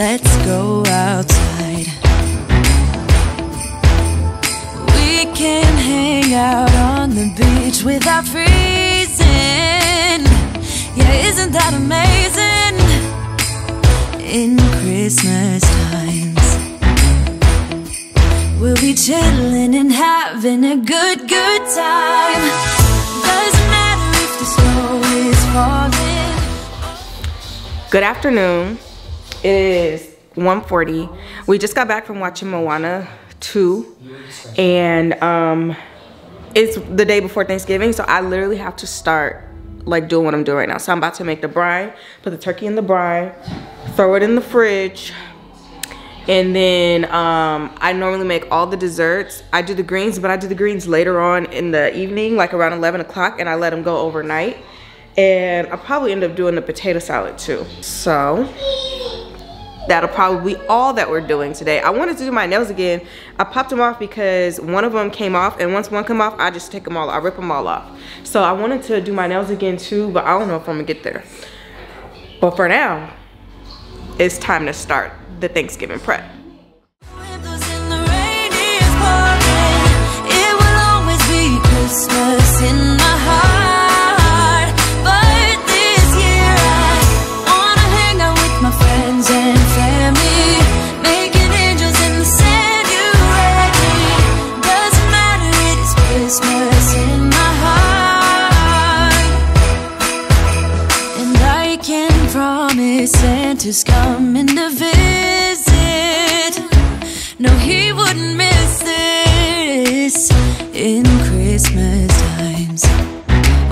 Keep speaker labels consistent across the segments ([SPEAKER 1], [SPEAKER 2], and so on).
[SPEAKER 1] let's go outside. We can hang out on the beach without freezing. Yeah, isn't that amazing? In Christmas times, we'll be chilling and having a good time. Doesn't matter if the snow is falling.
[SPEAKER 2] Good afternoon. It is 1:40. We just got back from watching Moana 2, and it's the day before Thanksgiving, so I literally have to start like doing what I'm doing right now. So I'm about to make the brine, put the turkey in the brine, throw it in the fridge, and then I normally make all the desserts. I do the greens, but I do the greens later on in the evening, like around 11 o'clock, and I let them go overnight. And I'll probably end up doing the potato salad too. So that'll probably be all that we're doing today. I wanted to do my nails again. I popped them off because one of them came off, and once one come off, I just take them all, I rip them all off. So I wanted to do my nails again too, but I don't know if I'm gonna get there. But for now, it's time to start the Thanksgiving prep.
[SPEAKER 1] Christmas in my heart, but this year I wanna hang out with my friends and family, making angels in the sand. You ready? Doesn't matter, it is Christmas in my heart, and I can promise Santa's coming to visit. No, he wouldn't miss this in Christmas times.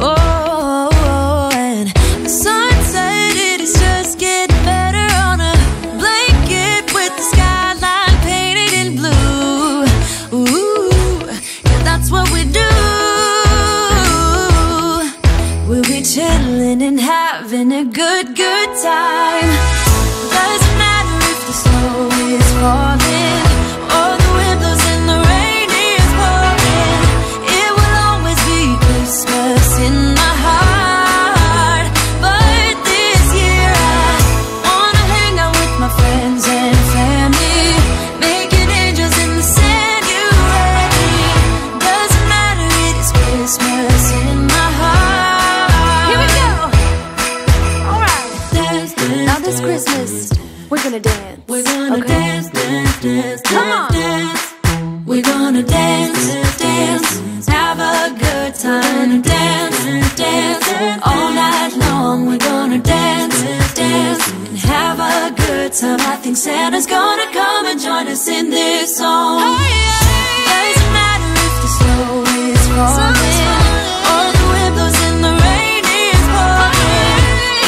[SPEAKER 1] Oh, and the sunset, it is just getting better on a blanket with the skyline painted in blue. Ooh, yeah, that's what we do. We'll be chilling and having a good time. Doesn't matter if the snow is falling or the wind blows and the rain is pouring. It will always be Christmas in my heart, but this year I wanna hang out with my friends and family, making angels in the sand. You ready? Doesn't matter, it is Christmas in my heart. Here we go. All right. Dance, dance, now this Christmas, we're gonna dance. We're gonna dance, dance, dance, come on. Dance. We're gonna dance, dance, have a good time. Dance, dance, all night long. We're gonna dance, dance, and have a good time. I think Santa's gonna come and join us in this song. Doesn't matter if the snow is falling or the wind blows and the rain is pouring.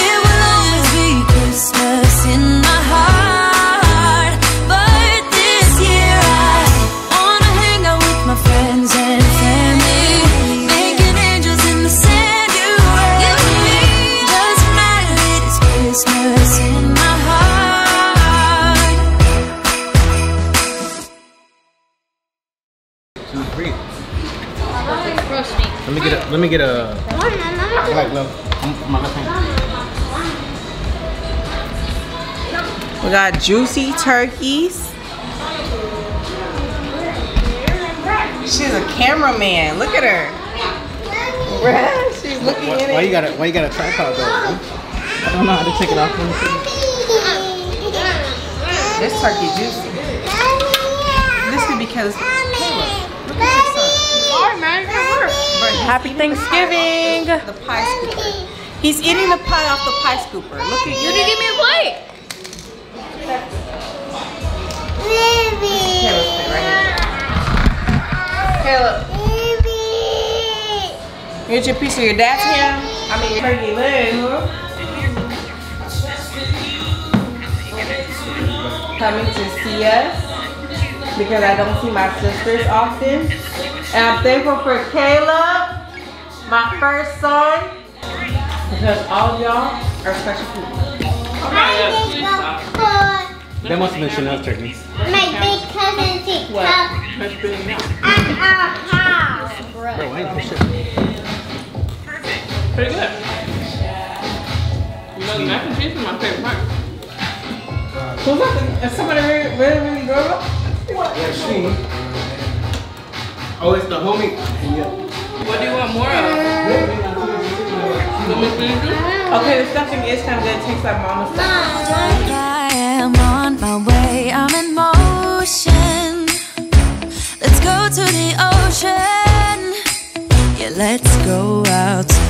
[SPEAKER 1] It will always be Christmas in my heart, but this year I wanna hang out with my friends and family, making angels in the sand. You ready? Doesn't matter, it is Christmas in my heart.
[SPEAKER 3] Let me get a black glove. My left hand.
[SPEAKER 2] We got juicy turkeys. She's a cameraman. Look at her. She's looking in it.
[SPEAKER 3] Why you got a tripod though? I don't know how to take it off.
[SPEAKER 2] This turkey juicy. This could be because Happy Thanksgiving. The pie scooper. He's eating the pie off the pie scooper. Look at you.
[SPEAKER 4] You didn't give me a plate.
[SPEAKER 2] Caleb's plate right here. Caleb. Here's your piece of your dad's ham. I mean your turkey leg. Coming to see us because I don't see my sisters often. And I'm thankful for Caleb, my first son, because all of y'all are special people.
[SPEAKER 3] That must have been Shaaanelle's turkey.
[SPEAKER 5] My big cousin took
[SPEAKER 2] What?
[SPEAKER 5] at our house.
[SPEAKER 3] Bro, I ain't for shit.
[SPEAKER 4] Pretty good. You know, the mac and cheese is my favorite part.
[SPEAKER 2] Who's that? Is somebody really grown up?
[SPEAKER 3] Yeah, she. Oh, it's the homie. Yeah.
[SPEAKER 2] What do you want more of? Okay, the stuffing is kind of good. It tastes like mama's stuff.
[SPEAKER 1] I am on my way, I'm in motion. Let's go to the ocean. Yeah, let's go outside.